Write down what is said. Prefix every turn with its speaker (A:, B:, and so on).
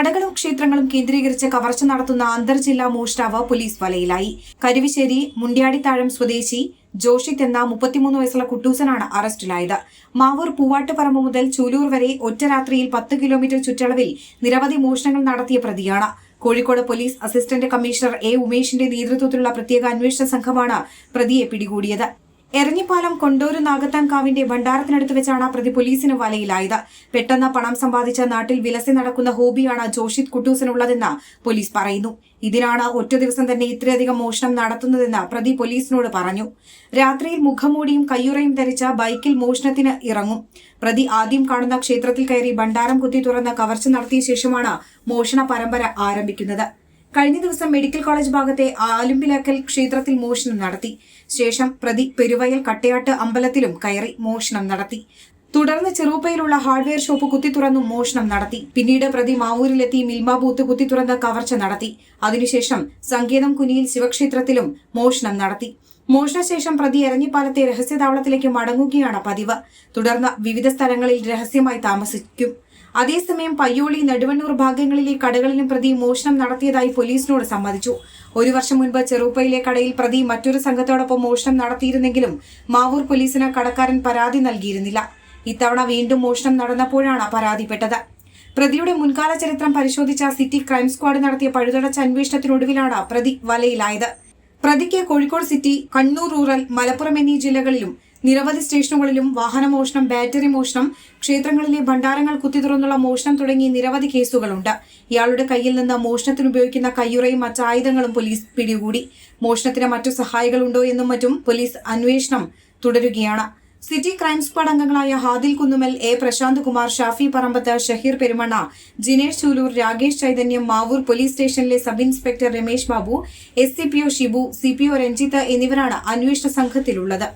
A: കടകളും ക്ഷേത്രങ്ങളും കേന്ദ്രീകരിച്ച് കവർച്ച നടത്തുന്ന അന്തർജില്ലാ മോഷ്ടാവ് പോലീസ് വലയിലായി. കരുവശ്ശേരി മുണ്ടിയാടിത്താഴം സ്വദേശി ജോഷിത്ത് എന്ന 33 വയസ്സുള്ള കുട്ടൂസനാണ് അറസ്റ്റിലായത്. മാവൂർ പൂവാട്ടുപറമ്പ് മുതൽ ചൂലൂർ വരെ ഒറ്റ രാത്രിയിൽ 10 കിലോമീറ്റർ ചുറ്റളവിൽ നിരവധി മോഷണങ്ങൾ നടത്തിയ പ്രതിയാണ്. Kozhikode police assistant commissioner A ഉമേഷിന്റെ നേതൃത്വത്തിലുള്ള പ്രത്യേക അന്വേഷണ സംഘമാണ് പ്രതിയെ പിടികൂടിയത്. എരഞ്ഞിപ്പാലം കൊണ്ടൂര് നാഗത്താൻകാവിന്റെ ഭണ്ഡാരത്തിനടുത്ത് വെച്ചാണ് പ്രതി പോലീസിന് വലയിലായത്. പെട്ടെന്ന് പണം സമ്പാദിച്ച നാട്ടിൽ വിലസി നടക്കുന്ന ഹോബിയാണ് ജോഷിത്ത് കുട്ടൂസിനുള്ളതെന്ന് പോലീസ് പറയുന്നു. ഇതിനാണ് ഒറ്റ ദിവസം തന്നെ ഇത്രയധികം മോഷണം നടത്തുന്നതെന്ന് പ്രതി പോലീസിനോട് പറഞ്ഞു. രാത്രിയിൽ മുഖംമൂടിയും കയ്യുറയും ധരിച്ച ബൈക്കിൽ മോഷണത്തിന് ഇറങ്ങും. പ്രതി ആദ്യം കാണുന്ന ക്ഷേത്രത്തിൽ കയറി ഭണ്ഡാരം കുത്തി തുറന്ന് കവർച്ച നടത്തിയ ശേഷമാണ് മോഷണ പരമ്പര ആരംഭിക്കുന്നത്. കഴിഞ്ഞ ദിവസം മെഡിക്കൽ കോളേജ് ഭാഗത്തെ ആലുമ്പിലക്കൽ ക്ഷേത്രത്തിൽ മോഷണം നടത്തി. ശേഷം പ്രതി പെരുവയൽ കട്ടയാട്ട് അമ്പലത്തിലും കയറി മോഷണം നടത്തി. തുടർന്ന് ചെറുപ്പയിലുള്ള ഹാർഡ്വെയർ ഷോപ്പ് കുത്തി തുറന്നു മോഷണം നടത്തി. പിന്നീട് പ്രതി മാവൂരിലെത്തി മിൽമ ബൂത്ത് കുത്തി തുറന്ന് കവർച്ച നടത്തി. അതിനുശേഷം സങ്കേതം കുനിയിൽ ശിവക്ഷേത്രത്തിലും മോഷണം നടത്തി. മോഷണശേഷം പ്രതി എരഞ്ഞിപ്പാലത്തെ രഹസ്യതാവളത്തിലേക്ക് മടങ്ങുകയാണ് പതിവ്. തുടർന്ന് വിവിധ സ്ഥലങ്ങളിൽ രഹസ്യമായി താമസിക്കും. അതേസമയം പയ്യോളി, നെടുവണ്ണൂർ ഭാഗങ്ങളിലെ കടകളിലും പ്രതി മോഷണം നടത്തിയതായി പോലീസിനോട് സമ്മതിച്ചു. 1 വർഷം മുൻപ് ചെറുപ്പയിലെ കടയിൽ പ്രതി മറ്റൊരു സംഘത്തോടൊപ്പം മോഷണം നടത്തിയിരുന്നെങ്കിലും മാവൂർ പോലീസിന് കടക്കാരൻ പരാതി നൽകിയിരുന്നില്ല. ഇത്തവണ വീണ്ടും മോഷണം നടന്നപ്പോഴാണ് പരാതിപ്പെട്ടത്. പ്രതിയുടെ മുൻകാല ചരിത്രം പരിശോധിച്ച സിറ്റി ക്രൈം സ്ക്വാഡ് നടത്തിയ പഴുതടച്ച അന്വേഷണത്തിനൊടുവിലാണ് പ്രതി വലയിലായത്. പ്രതിക്ക് കോഴിക്കോട് സിറ്റി, കണ്ണൂർ റൂറൽ, മലപ്പുറം എന്നീ ജില്ലകളിലും നിരവധി സ്റ്റേഷനുകളിലും വാഹനമോഷണം, ബാറ്ററി മോഷണം, ക്ഷേത്രങ്ങളിലെ ഭണ്ഡാരങ്ങൾ കുത്തിത്തുറന്നുള്ള മോഷണം തുടങ്ങി നിരവധി കേസുകളുണ്ട്. ഇയാളുടെ കയ്യിൽ നിന്ന് മോഷണത്തിനുപയോഗിക്കുന്ന കയ്യുറയും മറ്റായുധങ്ങളും പോലീസ് പിടികൂടി. മോഷണത്തിന് മറ്റു സഹായികളുണ്ടോ എന്നും മറ്റും പോലീസ് അന്വേഷണം തുടരുകയാണ്. സിറ്റി ക്രൈം സ്ക്വാഡ് അംഗങ്ങളായ ഹാദിൽ കുന്നുമൽ, എ പ്രശാന്ത് കുമാർ, ഷാഫി പറമ്പത്ത്, ഷഹീർ പെരുമണ്ണ, ജിനേഷ് ചൂലൂർ, രാകേഷ് ചൈതന്യം, മാവൂർ പോലീസ് സ്റ്റേഷനിലെ sub inspector Ramesh Babu, SCPO Shibu, CPO Ranjith എന്നിവരാണ് അന്വേഷണ സംഘത്തിലുള്ളത്.